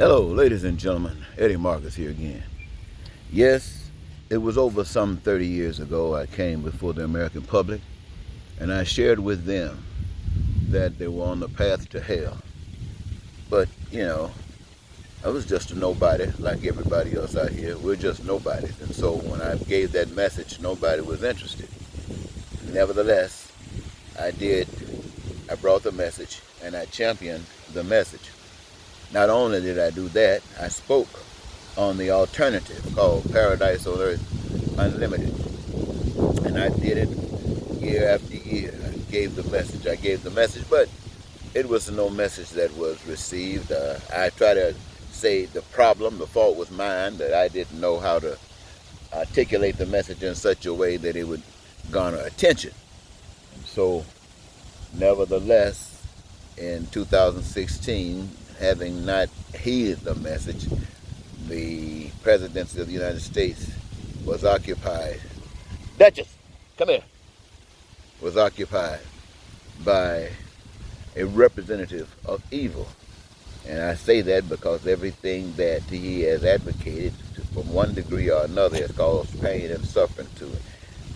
Hello, ladies and gentlemen. Eddie Marcus here again. Yes, it was over some 30 years ago I came before the American public and I shared with them that they were on the path to hell. But, I was just a nobody like everybody else out here. We're just nobodies. And so when I gave that message, nobody was interested. Nevertheless, I did. I brought the message and I championed the message. Not only did I do that, I spoke on the alternative called Paradise on Earth Unlimited. And I did it year after year. I gave the message, but it was no message that was received. I try to say the fault was mine, that I didn't know how to articulate the message in such a way that it would garner attention. So, nevertheless, in 2016, having not heeded the message, the presidency of the United States was occupied. Duchess, come here. Was occupied by a representative of evil. And I say that because everything that he has advocated from one degree or another has caused pain and suffering to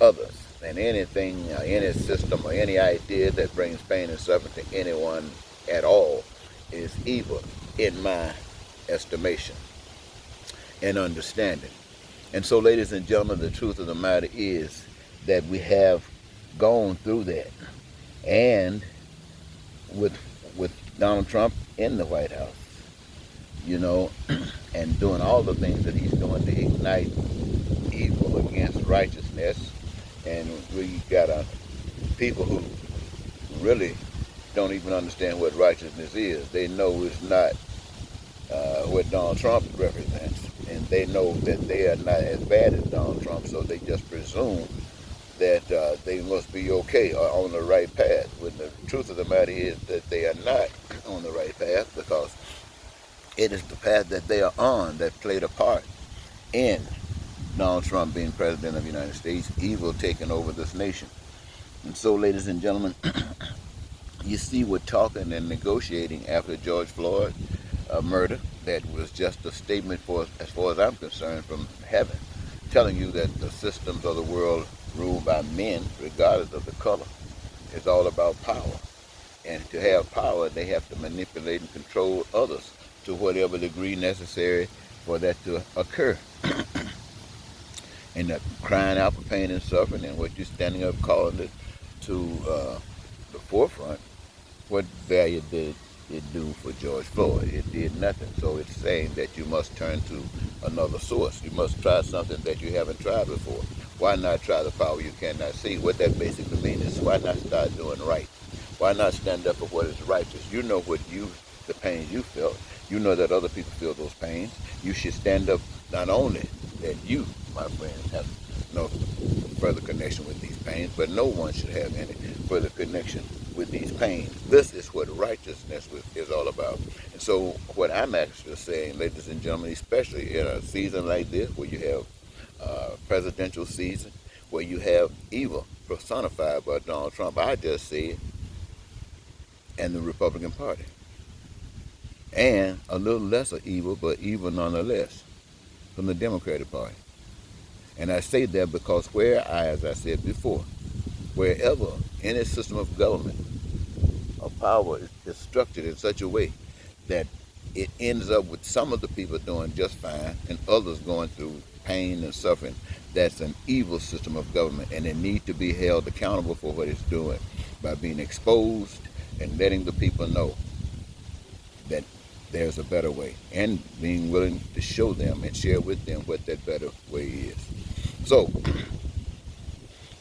others. And anything, any system or any idea that brings pain and suffering to anyone at all is evil in my estimation and understanding. And so, ladies and gentlemen, the truth of the matter is that we have gone through that. And with Donald Trump in the White House, and doing all the things that he's doing to ignite evil against righteousness. And we got people who really don't even understand what righteousness is. They know it's not what Donald Trump represents. And they know that they are not as bad as Donald Trump, so they just presume that they must be okay or on the right path. When the truth of the matter is that they are not on the right path, because it is the path that they are on that played a part in Donald Trump being president of the United States, evil taking over this nation. And so, ladies and gentlemen, you see, we're talking and negotiating after George Floyd murder. That was just a statement, as far as I'm concerned, from heaven, telling you that the systems of the world ruled by men, regardless of the color. It's all about power. And to have power, they have to manipulate and control others to whatever degree necessary for that to occur. And crying out for pain and suffering, and what you're standing up calling it to the forefront, what value did it do for George Floyd? It did nothing. So it's saying that you must turn to another source. You must try something that you haven't tried before. Why not try the power you cannot see? What that basically means is, why not start doing right? Why not stand up for what is righteous? You know the pains you felt. You know that other people feel those pains. You should stand up, not only that you, my friends, have no further connection with these pains, but no one should have any further connection with these pains. This is what righteousness is all about. And so what I'm actually saying, ladies and gentlemen, especially in a season like this, where you have presidential season, where you have evil personified by Donald Trump, I just say, and the Republican Party. And a little lesser evil, but evil nonetheless, from the Democratic Party. And I say that because as I said before, wherever any system of government or power is structured in such a way that it ends up with some of the people doing just fine and others going through pain and suffering, that's an evil system of government, and it needs to be held accountable for what it's doing by being exposed and letting the people know that there's a better way, and being willing to show them and share with them what that better way is. So,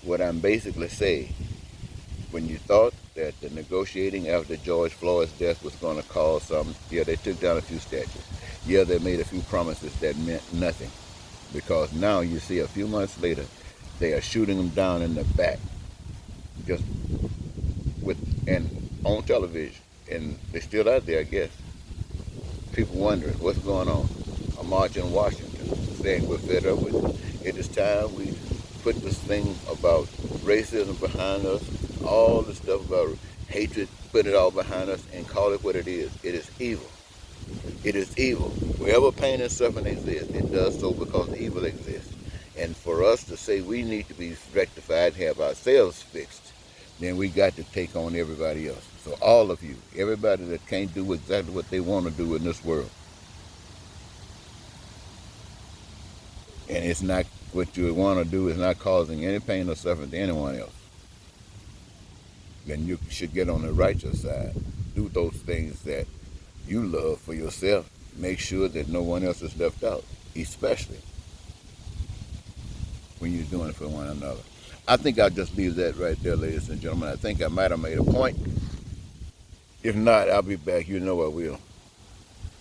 what I'm basically saying, when you thought that the negotiating after George Floyd's death was going to cause something, yeah, they took down a few statues. Yeah, they made a few promises that meant nothing. Because now you see a few months later, they are shooting them down in the back, just and on television, and they're still out there, I guess. People wondering what's going on. A march in Washington saying we're fed up with it. It is time we put this thing about racism behind us, all the stuff about hatred, put it all behind us and call it what it is. It is evil. It is evil. Wherever pain and suffering exists, it does so because evil exists. And for us to say we need to be rectified, have ourselves fixed, then we got to take on everybody else. So all of you, everybody that can't do exactly what they want to do in this world, and it's not what you want to do is not causing any pain or suffering to anyone else, then you should get on the righteous side. Do those things that you love for yourself. Make sure that no one else is left out, especially when you're doing it for one another. I think I'll just leave that right there, ladies and gentlemen. I think I might have made a point. If not, I'll be back. You know I will.